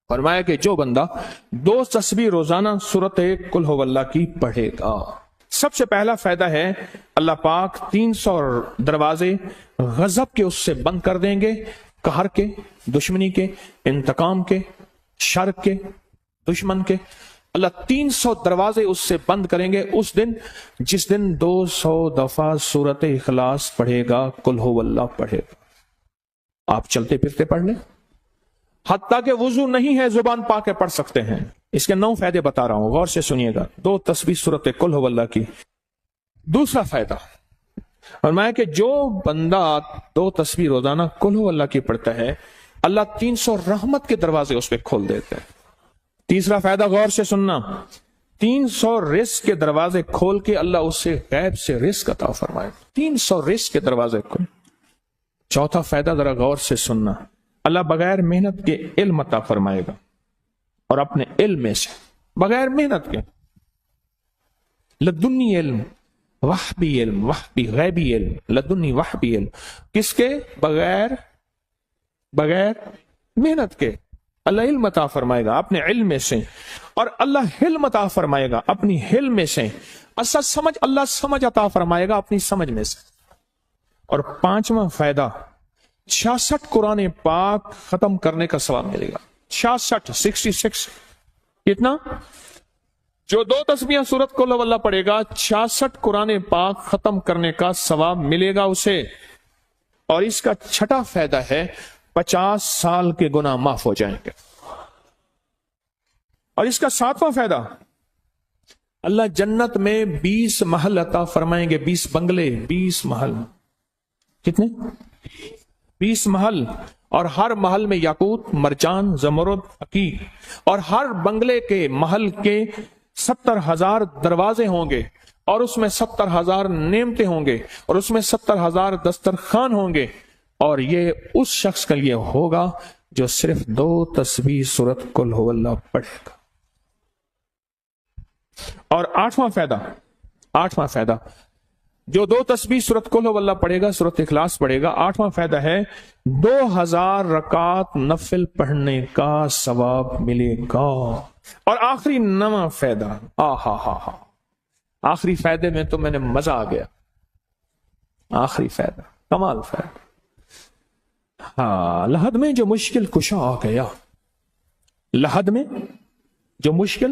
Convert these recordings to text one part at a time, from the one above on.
فرمایا کہ جو بندہ 2 تسبیح روزانہ سورت قل ہو اللہ کی پڑھے گا، سب سے پہلا فائدہ ہے اللہ پاک 300 دروازے غضب کے اس سے بند کر دیں گے، قہر کے، دشمنی کے، انتقام کے، شر کے، دشمن کے۔ اللہ 300 دروازے اس سے بند کریں گے اس دن جس دن 200 دفعہ سورت اخلاص پڑھے گا، قل ہو اللہ پڑھے گا۔ آپ چلتے پھرتے پڑھ لیں، حتیٰ کہ وضو نہیں ہے زبان پا کے پڑھ سکتے ہیں۔ اس کے 9 فائدے بتا رہا ہوں، غور سے سنیے گا۔ 2 تسبیح سورت قل ہو اللہ کی۔ دوسرا فائدہ فرمایا کہ جو بندہ 2 تسبیح روزانہ قل ہو اللہ کی پڑھتا ہے، اللہ 300 رحمت کے دروازے اس پہ کھول دیتے ہیں۔ تیسرا فائدہ غور سے سننا، 300 رزق کے دروازے کھول کے اللہ اس سے غیب سے رزق عطا فرمائے، 300 رزق کے دروازے کھول۔ چوتھا فائدہ ذرا غور سے سننا، اللہ بغیر محنت کے علم عطا فرمائے گا، اور اپنے علم میں سے بغیر محنت کے، لدنی علم، وحبی علم، وحبی غیبی علم، لدنی وحبی علم، کس کے؟ بغیر محنت کے اللہ علم عطا فرمائے گا اپنے علم میں سے، اور اللہ حلم عطا فرمائے گا اپنی حلم میں سے، اللہ سمجھ عطا فرمائے گا اپنی سمجھ میں سے۔ اور 5واں فائدہ 66 قرآن پاک ختم کرنے کا ثواب ملے گا۔ 66 کتنا؟ جو 2 تسبیحاں سورت قل ہو اللہ پڑھے گا، 66 قرآن پاک ختم کرنے کا ثواب ملے گا اسے۔ اور اس کا 6واں فائدہ ہے 50 سال کے گناہ معاف ہو جائیں گے۔ اور اس کا 7واں فائدہ، اللہ جنت میں 20 محل عطا فرمائیں گے، 20 بنگلے، 20 محل۔ کتنے؟ 20 محل، اور ہر محل میں یاقوت، مرجان، زمرد، عقیق، اور ہر بنگلے کے محل کے 70,000 دروازے ہوں گے، اور اس میں 70,000 نعمتیں ہوں گے، اور اس میں 70,000 دسترخوان ہوں گے، اور یہ اس شخص کے لیے ہوگا جو صرف 2 تسبیح سورت قل ہو اللہ پڑھے گا۔ اور 8واں فائدہ جو 2 تسبیح سورت قل ہو اللہ پڑھے گا، سورت اخلاص پڑھے گا، 8واں فائدہ ہے 2000 رکعت نفل پڑھنے کا ثواب ملے گا۔ اور آخری 9واں فائدہ، آخری فائدے میں تو میں نے مزہ آ گیا، آخری فائدہ کمال فائدہ۔ لحد میں جو مشکل کشا آ گیا، لحد میں جو مشکل،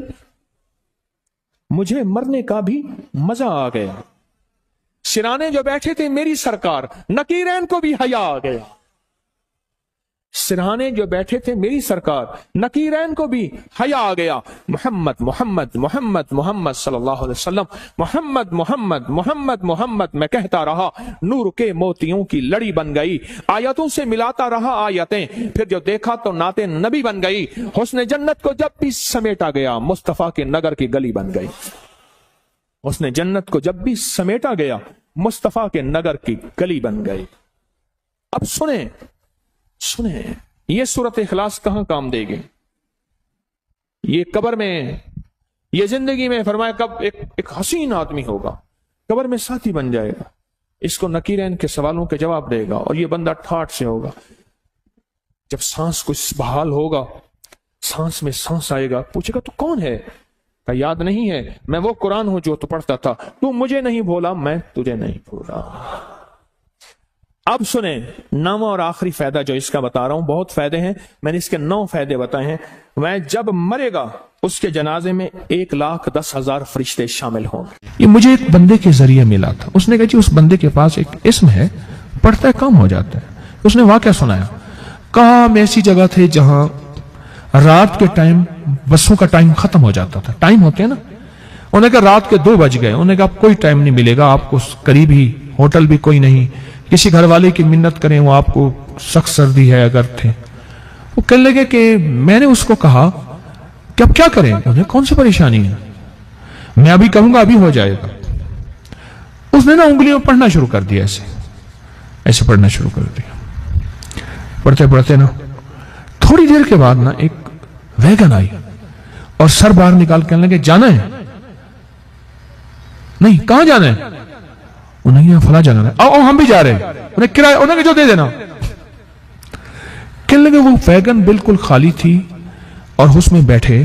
مجھے مرنے کا بھی مزہ آ گیا، سرانے جو بیٹھے تھے میری سرکار، نکیرین کو بھی حیا آ گیا، سرہانے جو بیٹھے تھے میری سرکار، نکیرین کو بھی حیا آ گیا۔ محمد محمد محمد محمد صلی اللہ علیہ وسلم، محمد محمد محمد محمد میں کہتا رہا، نور کے موتیوں کی لڑی بن گئی، آیتوں سے ملاتا رہا آیتیں، پھر جو دیکھا تو نعت نبی بن گئی، حسن جنت کو جب بھی سمیٹا گیا مصطفیٰ کے نگر کی گلی بن گئی، حسن جنت کو جب بھی سمیٹا گیا مصطفیٰ کے نگر کی گلی بن گئی۔ اب سنیں یہ سورت اخلاص کہاں کام دے گی؟ یہ قبر میں، یہ زندگی میں، فرمایا کب ایک حسین آدمی ہوگا، قبر میں ساتھی بن جائے گا، اس کو نکیرین کے سوالوں کے جواب دے گا، اور یہ بندہ ٹھاٹ سے ہوگا۔ جب سانس کچھ بحال ہوگا، سانس میں سانس آئے گا، پوچھے گا تو کون ہے؟ کہ یاد نہیں ہے، میں وہ قرآن ہوں جو تو پڑھتا تھا، تو مجھے نہیں بھولا، میں تجھے نہیں بھولا۔ اب سنیں 9واں اور آخری فائدہ جو اس کا بتا رہا ہوں، بہت فائدے ہیں، میں نے اس کے 9 فائدے بتائے ہیں۔ میں جب مرے گا اس کے جنازے میں 1,10,000 فرشتے شامل ہوں گے۔ یہ مجھے ایک بندے کے ذریعے ملا تھا، اس نے کہا جی اس بندے کے پاس ایک اسم ہے، پڑھتا ہے کام ہو جاتا ہے۔ اس نے واقعہ سنایا، کہا ہم ایسی جگہ تھے جہاں رات کے ٹائم بسوں کا ٹائم ختم ہو جاتا تھا، ٹائم ہوتے ہیں نا، انہوں نے کہا رات کے 2 بج گئے، انہوں نے کہا اب کوئی ٹائم نہیں ملے گا آپ کو، قریب ہی ہوٹل بھی کوئی نہیں، کسی گھر والے کی منت کریں، وہ آپ کو سخت سردی ہے اگر تھے۔ وہ کہنے لگے کہ میں نے اس کو کہا کہ اب کیا کریں، انہیں کون سی پریشانی ہے، میں ابھی کہوں گا ابھی ہو جائے گا۔ اس نے نا انگلیوں پڑھنا شروع کر دیا، ایسے پڑھنا شروع کر دیا، پڑھتے پڑھتے نا تھوڑی دیر کے بعد نا ایک ویگن آئی اور سر باہر نکال کے کہنے لگے جانا ہے؟ نہیں، کہاں جانا ہے؟ انہیں یہاں فلاں جانا ہے، آؤ ہم بھی جا رہے ہیں، انہیں کرایہ انہیں جو دے دینا۔ کہنے لگے وہ ویگن بالکل خالی تھی، اور اس میں بیٹھے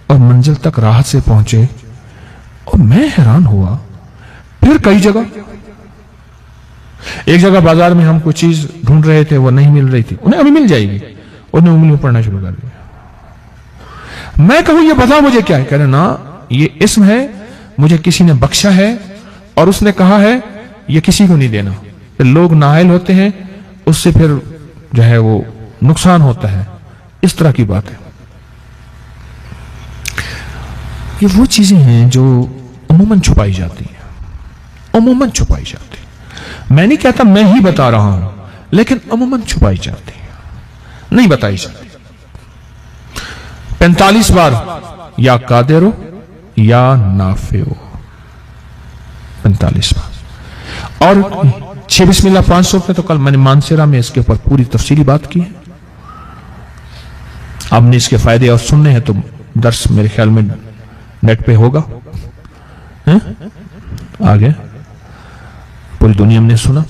اور منزل تک راحت سے پہنچے. اور میں حیران ہوا. پھر کئی جگہ، ایک جگہ بازار میں ہم کوئی چیز ڈھونڈ رہے تھے، وہ نہیں مل رہی تھی، انہیں ابھی مل جائے گی. انہیں انگلیوں پڑھنا شروع کر دیا. میں کہوں یہ بتا مجھے کیا ہے؟ کہہ رہے نا یہ اسم ہے، مجھے کسی نے بخشا ہے اور اس نے کہا ہے یہ کسی کو نہیں دینا. پھر لوگ نااہل ہوتے ہیں، اس سے پھر جو ہے وہ نقصان ہوتا ہے. اس طرح کی بات ہے. یہ وہ چیزیں ہیں جو عموماً چھپائی جاتی ہیں، عموماً چھپائی جاتی ہیں. میں نہیں کہتا میں ہی بتا رہا ہوں، لیکن عموماً چھپائی جاتی ہیں، نہیں بتائی جاتی. 45 بار یا قادر ہو یا نافع ہو، 45 بار. اور 6 بسم اللہ 500 پہ تو کل میں نے مانسیرا میں اس کے اوپر پوری تفصیلی بات کی ہے. آپ نے اس کے فائدے اور سننے ہیں تو درس میرے خیال میں نیٹ پہ ہوگا. آگے پوری دنیا میں نے سنا.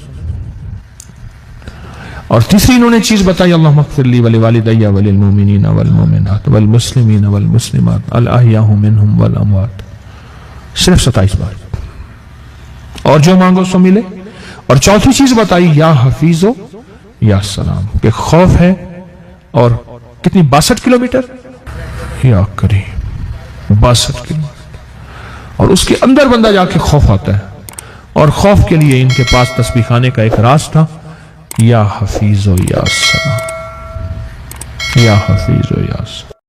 اور تیسری انہوں نے چیز بتائی، اللہم اغفر لی ولوالدی وللمؤمنین والمؤمنات والمسلمین والمسلمات الاحیاء منہم والاموات. صرف 27 بار. اور جو مانگو سو ملے. اور چوتھی چیز بتائی یا حفیظو یا سلام، کہ خوف ہے. اور کتنی 62 کلومیٹر یا کریم 62 کلومیٹر. اور اس کے اندر بندہ جا کے خوف آتا ہے. اور خوف کے لیے ان کے پاس تسبیح خانے کا ایک راز تھا، یا حفیظ و یا سلام، یا حفیظ و یا سلام.